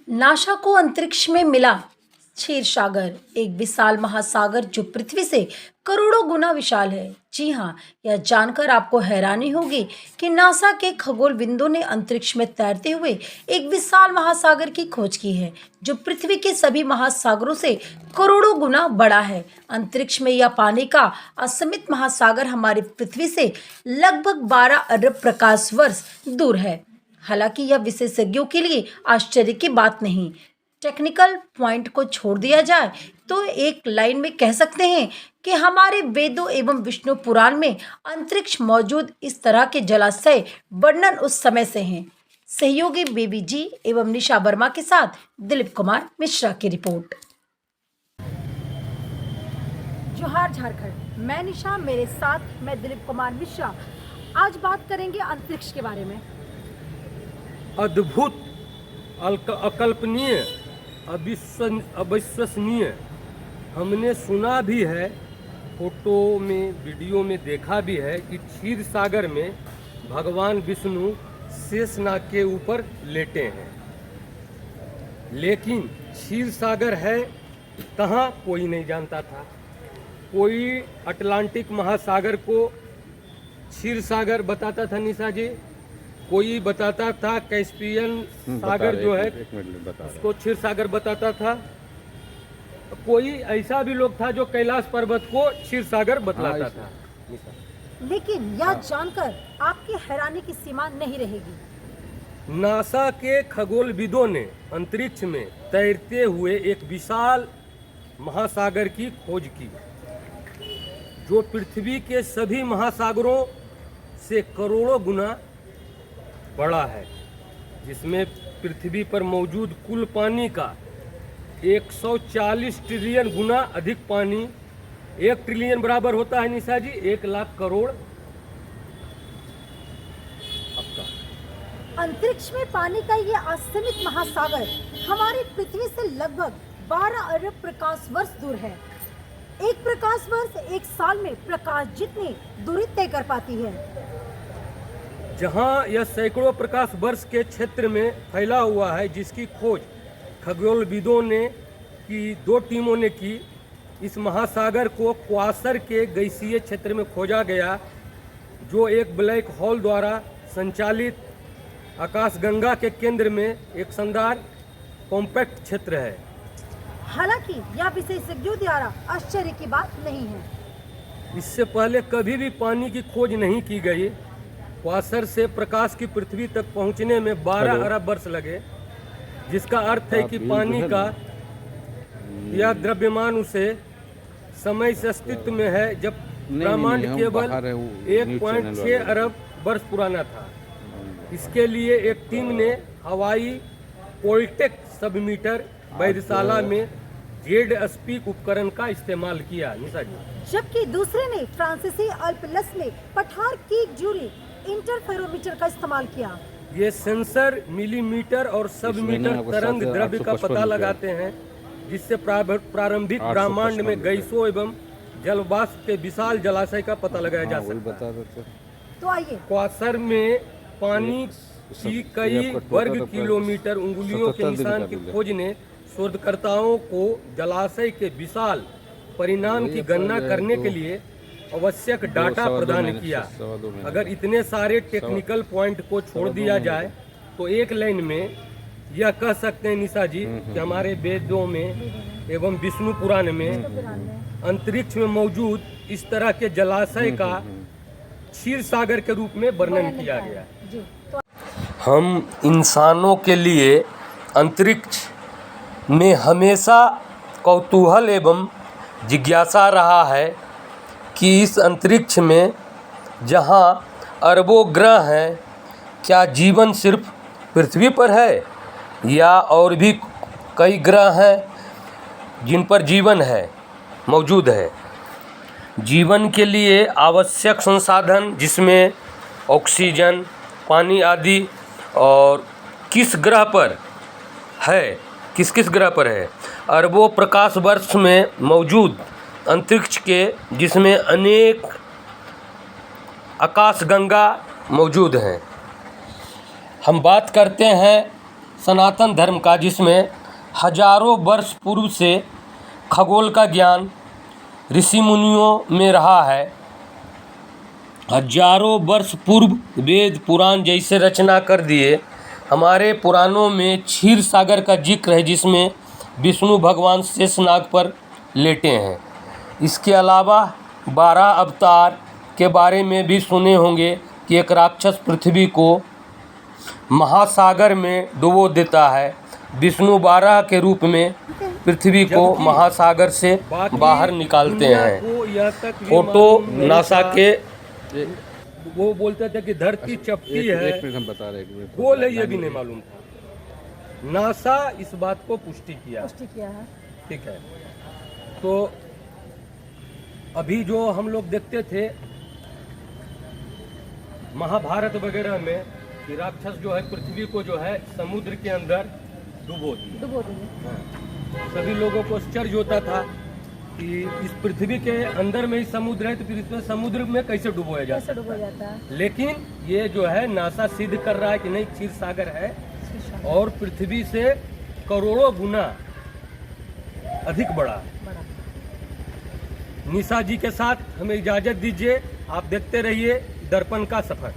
NASA को अंतरिक्ष में मिला क्षीर सागर, एक विशाल महासागर जो पृथ्वी से करोड़ों गुना विशाल है। जी हाँ, यह जानकर आपको हैरानी होगी कि नासा के खगोलविदों ने अंतरिक्ष में तैरते हुए एक विशाल महासागर की खोज की है जो पृथ्वी के सभी महासागरों से करोड़ों गुना बड़ा है। अंतरिक्ष में यह पानी का असीमित महासागर हमारी पृथ्वी से लगभग 12 अरब प्रकाश वर्ष दूर है। हालांकि यह विशेषज्ञों के लिए आश्चर्य की बात नहीं। टेक्निकल पॉइंट को छोड़ दिया जाए तो एक लाइन में कह सकते हैं कि हमारे वेदों एवं विष्णु पुराण में अंतरिक्ष मौजूद इस तरह के जलाशय वर्णन उस समय से हैं। सहयोगी बेबी जी एवं निशा वर्मा के साथ दिलीप कुमार मिश्रा की रिपोर्ट। जोहार झारखंड, मैं निशा, मेरे साथ मैं दिलीप कुमार मिश्रा। आज बात करेंगे अंतरिक्ष के बारे में। अद्भुत, अकल्पनीय, अविश्वसनीय। हमने सुना भी है, फोटो में वीडियो में देखा भी है कि क्षीर सागर में भगवान विष्णु शेषनाग के ऊपर लेटे हैं। लेकिन क्षीर सागर है कहाँ, कोई नहीं जानता था। कोई अटलांटिक महासागर को क्षीर सागर बताता था निशा जी, कोई बताता था कैस्पियन सागर जो है उसको क्षीर सागर बताता था। कोई ऐसा भी लोग था जो कैलाश पर्वत को क्षीर सागर बतलाता था। लेकिन यह जानकर आपकी हैरानी की सीमा नहीं रहेगी। नासा के खगोलविदों ने अंतरिक्ष में तैरते हुए एक विशाल महासागर की खोज की जो पृथ्वी के सभी महासागरों से करोड़ों गुना बड़ा है, जिसमें पृथ्वी पर मौजूद कुल पानी का 140 ट्रिलियन गुना अधिक पानी। 1 ट्रिलियन बराबर होता है निशा जी 1 लाख करोड़। अंतरिक्ष में पानी का ये असीमित महासागर हमारी पृथ्वी से लगभग 12 अरब प्रकाश वर्ष दूर है। एक प्रकाश वर्ष एक साल में प्रकाश जितनी दूरी तय कर पाती है। जहां यह सैकड़ों प्रकाश वर्ष के क्षेत्र में फैला हुआ है, जिसकी खोज खगोलविदों ने की 2 टीमों ने की। इस महासागर को क्वासर के गैसीय क्षेत्र में खोजा गया जो एक ब्लैक होल द्वारा संचालित आकाशगंगा के केंद्र में एक शानदार कॉम्पैक्ट क्षेत्र है। हालांकि यह विशेषज्ञों द्वारा आश्चर्य की बात नहीं है। इससे पहले कभी भी पानी की खोज नहीं की गई। क्वासर से प्रकाश की पृथ्वी तक पहुंचने में 12 अरब वर्ष लगे, जिसका अर्थ है कि पानी का यह द्रव्यमान उसे समय से अस्तित्व में है जब ब्रह्मांड केवल 1.6 अरब वर्ष पुराना था। इसके लिए एक टीम ने हवाई पोल्टेक सबमीटर वेधशाला में जेड स्पीक उपकरण का इस्तेमाल किया निशा जी, जबकि दूसरे ने फ्रांसीसी अल्पलस में पठार की जूरी इंटरफेरोमीटर का इस्तेमाल किया। ये सेंसर मिलीमीटर और सब मीटर तरंग द्रव्य का पता लगाते हैं, जिससे प्रारंभिक ब्रह्मांड में गैसों एवं जलवाष्प के विशाल जलाशय का पता लगाया जा सकता है। तो आइए, क्वासर में पानी की कई वर्ग किलोमीटर उंगलियों के निशान की खोज ने शोधकर्ताओं को जलाशय के विशाल परिणाम की गणना करने के लिए आवश्यक डाटा प्रदान किया। अगर इतने सारे टेक्निकल पॉइंट को छोड़ दिया जाए तो एक लाइन में यह कह सकते हैं निशा जी कि हमारे वेदों में एवं विष्णु पुराण में अंतरिक्ष में मौजूद इस तरह के जलाशय का क्षीर सागर के रूप में वर्णन किया गया। हम इंसानों के लिए अंतरिक्ष में हमेशा कौतूहल एवं जिज्ञासा रहा है कि इस अंतरिक्ष में जहां अरबों ग्रह हैं, क्या जीवन सिर्फ पृथ्वी पर है या और भी कई ग्रह हैं जिन पर जीवन है मौजूद है। जीवन के लिए आवश्यक संसाधन जिसमें ऑक्सीजन, पानी आदि, और किस ग्रह पर है, किस किस ग्रह पर है। अरबों प्रकाश वर्ष में मौजूद अंतरिक्ष के जिसमें अनेक आकाशगंगा मौजूद हैं। हम बात करते हैं सनातन धर्म का, जिसमें हजारों वर्ष पूर्व से खगोल का ज्ञान ऋषि मुनियों में रहा है। हजारों वर्ष पूर्व वेद पुराण जैसे रचना कर दिए। हमारे पुराणों में क्षीर सागर का जिक्र है, जिसमें विष्णु भगवान शेषनाग पर लेटे हैं। इसके अलावा 12 अवतार के बारे में भी सुने होंगे कि एक राक्षस पृथ्वी को महासागर में डुबो देता है। विष्णु 12 के रूप में पृथ्वी को महासागर से बाहर निकालते हैं। फोटो नासा के वो बोलते थे कि धरती चपटी है, एक मिनट हम बता रहे हैं, गोल है, ये भी नहीं मालूम था। नासा इस बात को पुष्टि किया है। ठीक है। तो अभी जो हम लोग देखते थे महाभारत वगैरह में कि राक्षस जो है पृथ्वी को जो है समुद्र के अंदर डुबो दिए। सभी लोगों को आश्चर्य होता था कि इस पृथ्वी के अंदर में ही समुद्र है, तो फिर इसमें समुद्र में कैसे डुबोया जाता है। लेकिन ये जो है नासा सिद्ध कर रहा है कि नहीं, क्षीर सागर है और पृथ्वी से करोड़ों गुना अधिक बड़ा है। निशा जी के साथ हमें इजाजत दीजिए। आप देखते रहिए दर्पण का सफर।